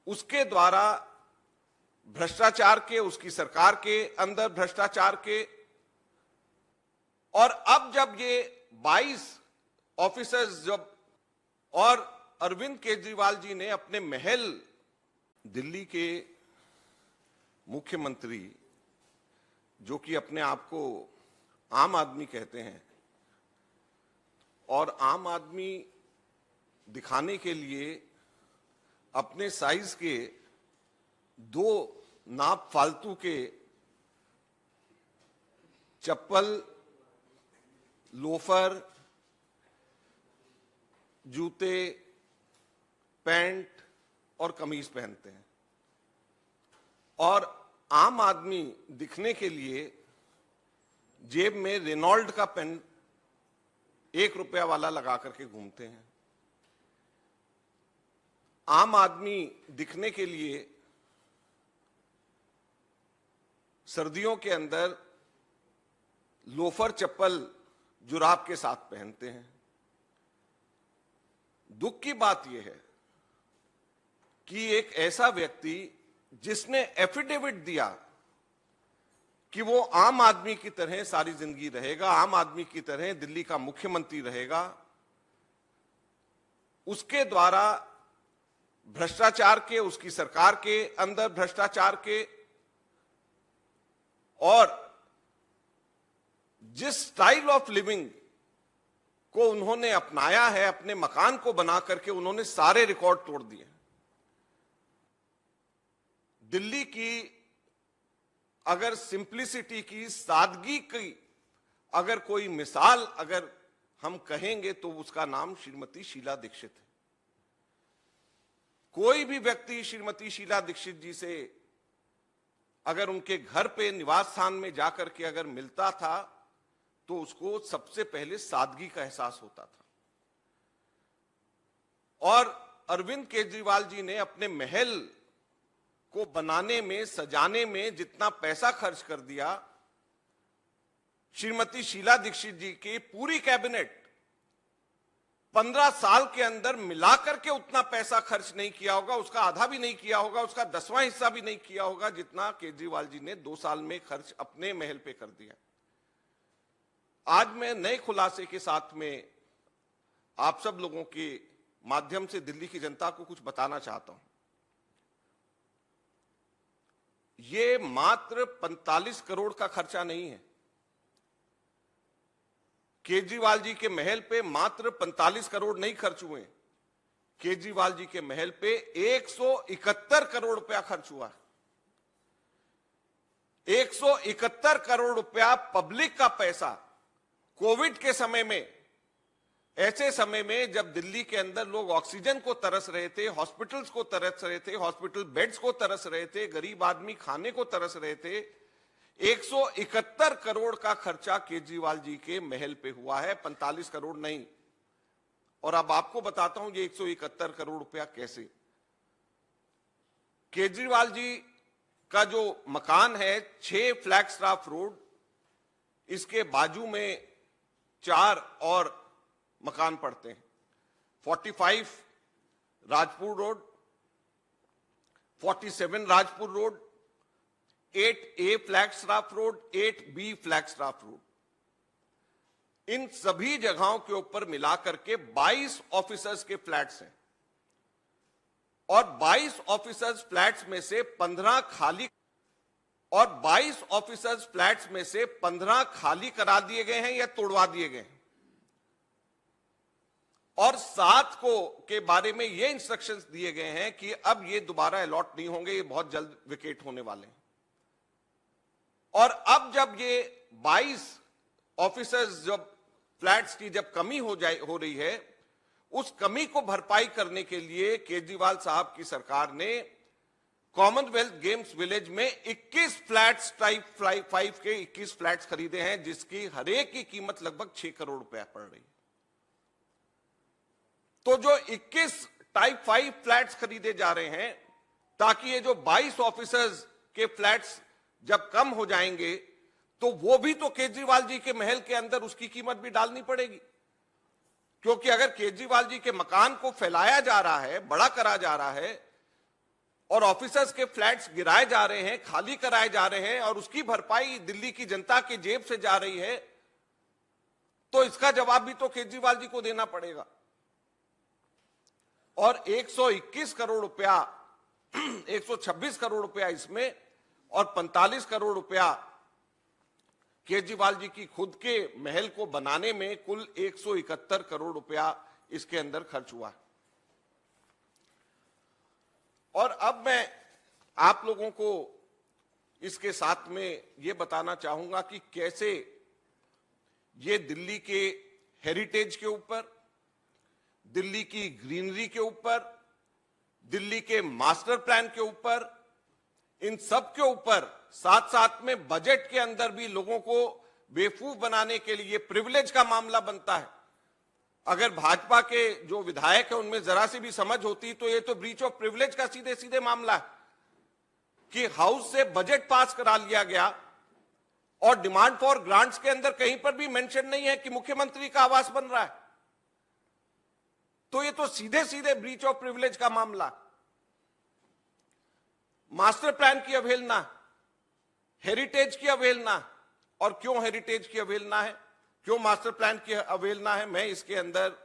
उसके द्वारा भ्रष्टाचार के, उसकी सरकार के अंदर भ्रष्टाचार के, और अब जब ये 22 ऑफिसर्स जब और अरविंद केजरीवाल जी ने अपने महल, दिल्ली के मुख्यमंत्री जो कि अपने आप को आम आदमी कहते हैं और आम आदमी दिखाने के लिए अपने साइज के 2 नाप फालतू के चप्पल, लोफर, जूते, पैंट और कमीज पहनते हैं और आम आदमी दिखने के लिए जेब में रेनॉल्ड का पेन 1 रुपया वाला लगा करके घूमते हैं। आम आदमी दिखने के लिए सर्दियों के अंदर लोफर, चप्पल, जुराब के साथ पहनते हैं। दुख की बात यह है कि एक ऐसा व्यक्ति जिसने एफिडेविट दिया कि वो आम आदमी की तरह सारी जिंदगी रहेगा, आम आदमी की तरह दिल्ली का मुख्यमंत्री रहेगा, उसके द्वारा भ्रष्टाचार के, उसकी सरकार के अंदर भ्रष्टाचार के, और जिस स्टाइल ऑफ लिविंग को उन्होंने अपनाया है, अपने मकान को बना करके उन्होंने सारे रिकॉर्ड तोड़ दिए। दिल्ली की अगर सिंप्लिसिटी की, सादगी की अगर कोई मिसाल अगर हम कहेंगे तो उसका नाम श्रीमती शीला दीक्षित है। कोई भी व्यक्ति श्रीमती शीला दीक्षित जी से अगर उनके घर पे, निवास स्थान में जाकर के अगर मिलता था तो उसको सबसे पहले सादगी का एहसास होता था। और अरविंद केजरीवाल जी ने अपने महल को बनाने में, सजाने में जितना पैसा खर्च कर दिया, श्रीमती शीला दीक्षित जी की पूरी कैबिनेट 15 साल के अंदर मिलाकर के उतना पैसा खर्च नहीं किया होगा, उसका आधा भी नहीं किया होगा, उसका 10वां हिस्सा भी नहीं किया होगा जितना केजरीवाल जी ने 2 साल में खर्च अपने महल पे कर दिया। आज मैं नए खुलासे के साथ में आप सब लोगों के माध्यम से दिल्ली की जनता को कुछ बताना चाहता हूं। ये मात्र 45 करोड़ का खर्चा नहीं है। केजरीवाल जी के महल पे मात्र 45 करोड़ नहीं खर्च हुए। केजरीवाल जी के महल पे 171 करोड़ रुपया खर्च हुआ। 171 करोड़ रुपया पब्लिक का पैसा कोविड के समय में, ऐसे समय में जब दिल्ली के अंदर लोग ऑक्सीजन को तरस रहे थे, हॉस्पिटल्स को तरस रहे थे, हॉस्पिटल बेड्स को तरस रहे थे, गरीब आदमी खाने को तरस रहे थे, 171 करोड़ का खर्चा केजरीवाल जी के महल पे हुआ है, 45 करोड़ नहीं। और अब आपको बताता हूं ये 171 करोड़ रुपया कैसे। केजरीवाल जी का जो मकान है 6 फ्लैगस्टाफ रोड, इसके बाजू में 4 और मकान पड़ते हैं। 45 Rajpur road, 47 Rajpur road, 8A Flagstaff road, 8B Flagstaff road. इन सभी जगहों के ऊपर मिलाकर के 22 ऑफिसर्स के फ्लैट्स हैं और 22 ऑफिसर्स फ्लैट्स में से 15 खाली, और 22 ऑफिसर्स फ्लैट्स में से 15 खाली करा दिए गए हैं या तोड़वा दिए गए हैं। और 7 को के बारे में ये इंस्ट्रक्शंस दिए गए हैं कि अब ये दोबारा अलॉट नहीं होंगे, ये बहुत जल्द विकेट होने वाले हैं। और अब जब ये 22 ऑफिसर्स जब फ्लैट्स की जब कमी हो रही है, उस कमी को भरपाई करने के लिए केजरीवाल साहब की सरकार ने कॉमनवेल्थ गेम्स विलेज में 21 फ्लैट्स, टाइप 5 के 21 फ्लैट्स खरीदे हैं, जिसकी हर एक की कीमत लगभग 6 करोड़ रुपया पड़ रही है। तो जो 21 टाइप 5 फ्लैट्स खरीदे जा रहे हैं, ताकि ये जो 22 ऑफिसर्स के फ्लैट्स जब कम हो जाएंगे तो वो भी तो केजरीवाल जी के महल के अंदर उसकी कीमत भी डालनी पड़ेगी। क्योंकि अगर केजरीवाल जी के मकान को फैलाया जा रहा है, बड़ा करा जा रहा है, और ऑफिसर्स के फ्लैट्स गिराए जा रहे हैं, खाली कराए जा रहे हैं और उसकी भरपाई दिल्ली की जनता की जेब से जा रही है, तो इसका जवाब भी तो केजरीवाल जी को देना पड़ेगा। और 121 करोड़ रुपया 126 करोड़ रुपया इसमें और 45 करोड़ रुपया केजरीवाल जी की खुद के महल को बनाने में कुल 171 करोड़ रुपया इसके अंदर खर्च हुआ। और अब मैं आप लोगों को इसके साथ में यह बताना चाहूंगा कि कैसे ये दिल्ली के हेरिटेज के ऊपर, दिल्ली की ग्रीनरी के ऊपर, दिल्ली के मास्टर प्लान के ऊपर, इन सब के ऊपर साथ साथ में बजट के अंदर भी लोगों को बेवकूफ बनाने के लिए प्रिविलेज का मामला बनता है। अगर भाजपा के जो विधायक है उनमें जरा सी भी समझ होती तो ये तो ब्रीच ऑफ प्रिविलेज का सीधे सीधे मामला है कि हाउस से बजट पास करा लिया गया और डिमांड फॉर ग्रांट्स के अंदर कहीं पर भी मेंशन नहीं है कि मुख्यमंत्री का आवास बन रहा है। तो ये तो सीधे सीधे ब्रीच ऑफ प्रिविलेज का मामला। मास्टर प्लान की अवहेलना, हेरिटेज की अवहेलना, और क्यों हेरिटेज की अवहेलना है, क्यों मास्टर प्लान की अवहेलना है, मैं इसके अंदर